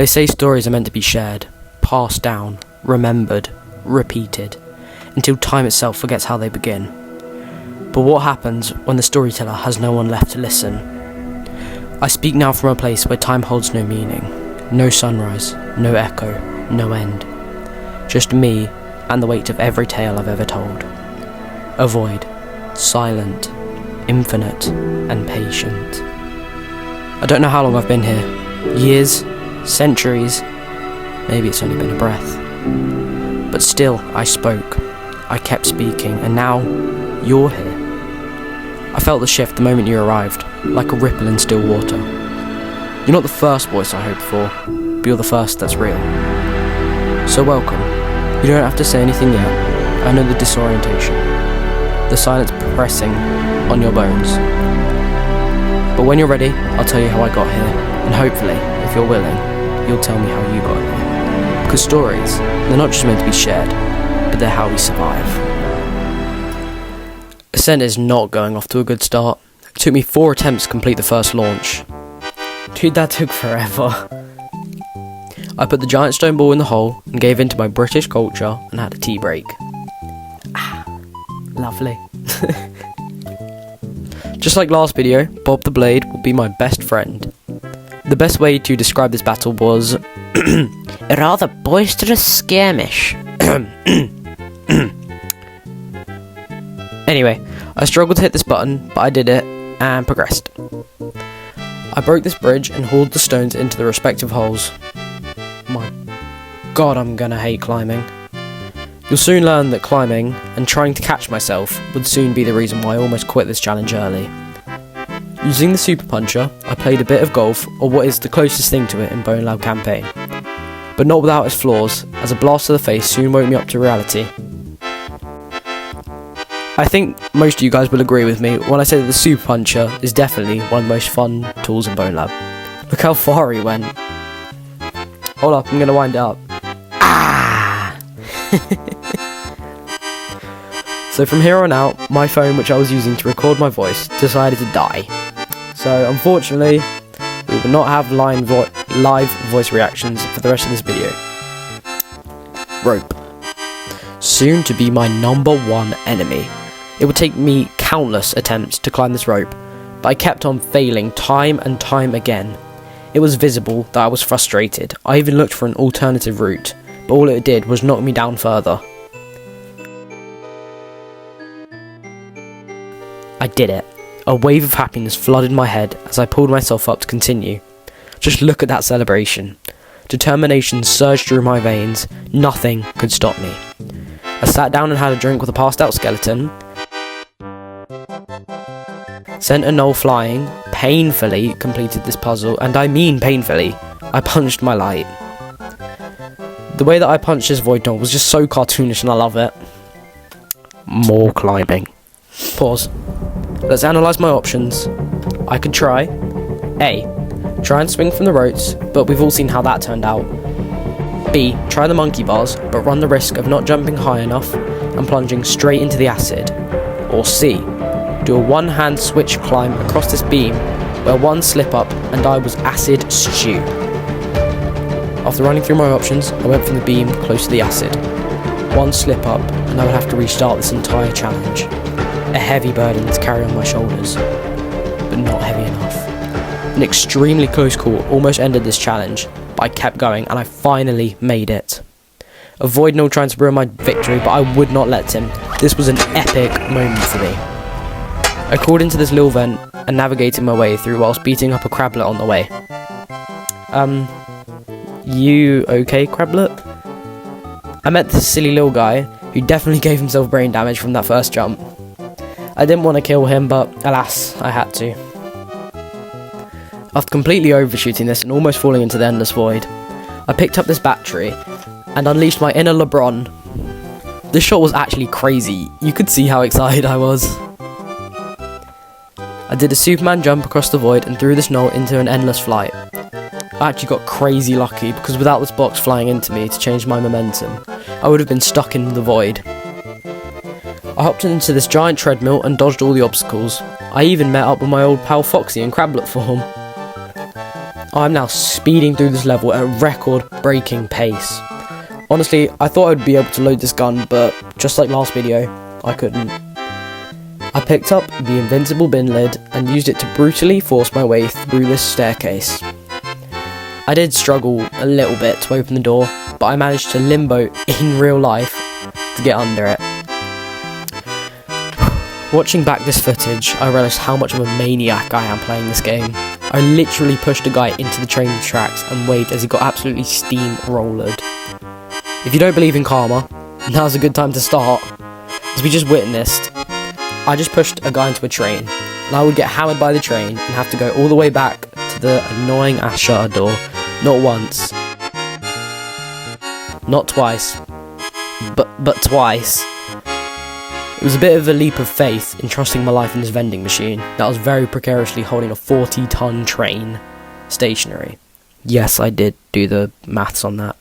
They say stories are meant to be shared, passed down, remembered, repeated, until time itself forgets how they begin. But what happens when the storyteller has no one left to listen? I speak now from a place where time holds no meaning, no sunrise, no echo, no end. Just me and the weight of every tale I've ever told. A void, silent, infinite, and patient. I don't know how long I've been here. Years, centuries, maybe it's only been a breath. But still, I spoke. I kept speaking, and now, you're here. I felt the shift the moment you arrived, like a ripple in still water. You're not the first voice I hoped for, but you're the first that's real. So welcome. You don't have to say anything yet. I know the disorientation, the silence pressing on your bones. But when you're ready, I'll tell you how I got here, and hopefully, if you're willing, you'll tell me how you got here. Because stories, they're not just meant to be shared, but they're how we survive. Ascent is not going off to a good start. It took me 4 attempts to complete the first launch. Dude, that took forever. I put the giant stone ball in the hole and gave in to my British culture and had a tea break. Lovely. Just like last video, Bob the Blade will be my best friend. The best way to describe this battle was a rather boisterous skirmish. Anyway, I struggled to hit this button, but I did it and progressed. I broke this bridge and hauled the stones into the respective holes. My god, I'm gonna hate climbing. You'll soon learn that climbing and trying to catch myself would soon be the reason why I almost quit this challenge early. Using the super puncher, I played a bit of golf, or what is the closest thing to it in bonelab campaign. But not without its flaws, as a blast to the face soon woke me up to reality. I think most of you guys will agree with me when I say that the super puncher is definitely one of the most fun tools in bonelab. Look how far he went. Hold up, I'm gonna wind it up. So from here on out, my phone, which I was using to record my voice, decided to die. So unfortunately, we will not have live voice reactions for the rest of this video. Rope. Soon to be my #1 enemy. It would take me countless attempts to climb this rope, but I kept on failing time and time again. It was visible that I was frustrated. I even looked for an alternative route, but all it did was knock me down further. I did it. A wave of happiness flooded my head as I pulled myself up to continue. Just look at that celebration. Determination surged through my veins. Nothing could stop me. I sat down and had a drink with a passed out skeleton, sent a gnoll flying, painfully completed this puzzle, and I mean painfully. I punched my light. The way that I punched this void gnoll was just so cartoonish and I love it. More climbing. Pause. Let's analyse my options. I could try A. Try and swing from the ropes, but we've all seen how that turned out. B. Try the monkey bars, but run the risk of not jumping high enough and plunging straight into the acid. Or C. Do a one-hand switch climb across this beam, where one slip up and I was acid stew. After running through my options, I went from the beam close to the acid. One slip up and I would have to restart this entire challenge. A heavy burden to carry on my shoulders, but not heavy enough. An extremely close call almost ended this challenge, but I kept going and I finally made it. A void gnoll trying to ruin my victory, but I would not let him. This was an epic moment for me. I crawled into this little vent and navigated my way through whilst beating up a crablet on the way. You okay, crablet? I met this silly little guy who definitely gave himself brain damage from that first jump. I didn't want to kill him, but alas, I had to. After completely overshooting this and almost falling into the endless void, I picked up this battery and unleashed my inner LeBron. This shot was actually crazy. You could see how excited I was. I did a Superman jump across the void and threw this gnoll into an endless flight. I actually got crazy lucky because without this box flying into me to change my momentum, I would have been stuck in the void. I hopped into this giant treadmill and dodged all the obstacles. I even met up with my old pal Foxy in crablet form. I'm now speeding through this level at a record-breaking pace. Honestly, I thought I'd be able to load this gun, but just like last video, I couldn't. I picked up the invincible bin lid and used it to brutally force my way through this staircase. I did struggle a little bit to open the door, but I managed to limbo in real life to get under it. Watching back this footage, I realised how much of a maniac I am playing this game. I literally pushed a guy into the train tracks and waved as he got absolutely steamrollered. If you don't believe in karma, now's a good time to start. As we just witnessed, I just pushed a guy into a train, and I would get hammered by the train and have to go all the way back to the annoying ass shutter door. Not once, not twice, but twice. It was a bit of a leap of faith in trusting my life in this vending machine that was very precariously holding a 40-ton train stationary. Yes, I did do the maths on that.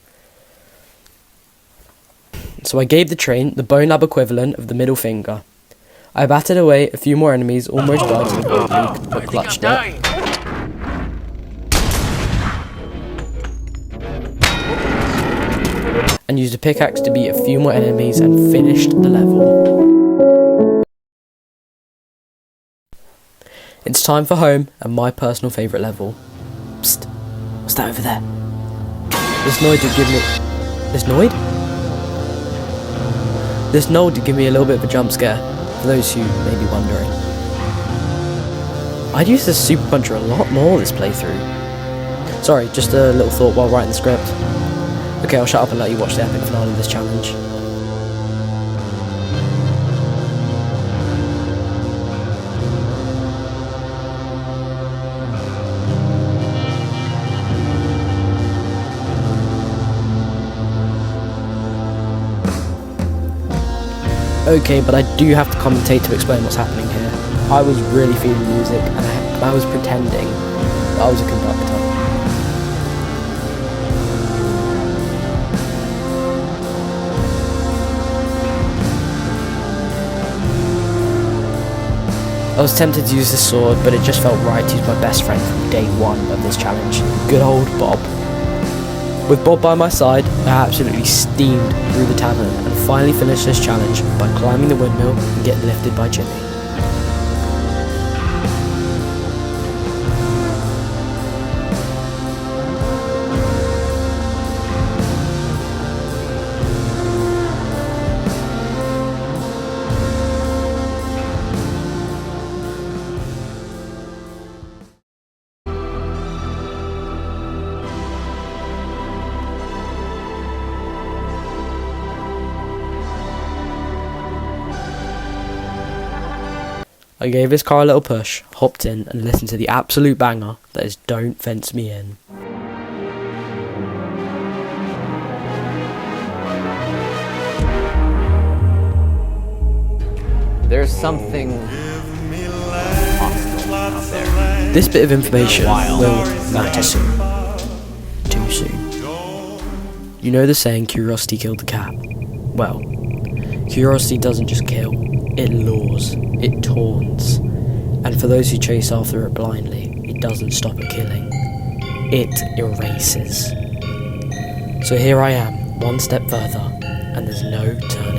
So I gave the train the bonelab equivalent of the middle finger. I batted away a few more enemies, almost died to the gold leak, but clutched it. And used a pickaxe to beat a few more enemies and finished the level. It's time for home and my personal favourite level. Psst, what's that over there? This Noid did give me... This Noid did give me a little bit of a jump scare, for those who may be wondering. I'd use this super puncher a lot more this playthrough. Sorry, just a little thought while writing the script. Okay, I'll shut up and let you watch the epic finale of this challenge. Okay, but I do have to commentate to explain what's happening here. I was really feeling music, and I was pretending that I was a conductor. I was tempted to use this sword, but it just felt right to use my best friend from day one of this challenge, good old Bob. With Bob by my side, I absolutely steamed through the tavern and finally finished this challenge by climbing the windmill and getting lifted by Jimmy. I gave his car a little push, hopped in, and listened to the absolute banger that is Don't Fence Me In. There's something hostile out there. This bit of information will matter soon. Too soon. You know the saying, curiosity killed the cat? Well, curiosity doesn't just kill, it lures, it taunts, and for those who chase after it blindly, it doesn't stop at killing, it erases. So here I am, one step further, and there's no turning.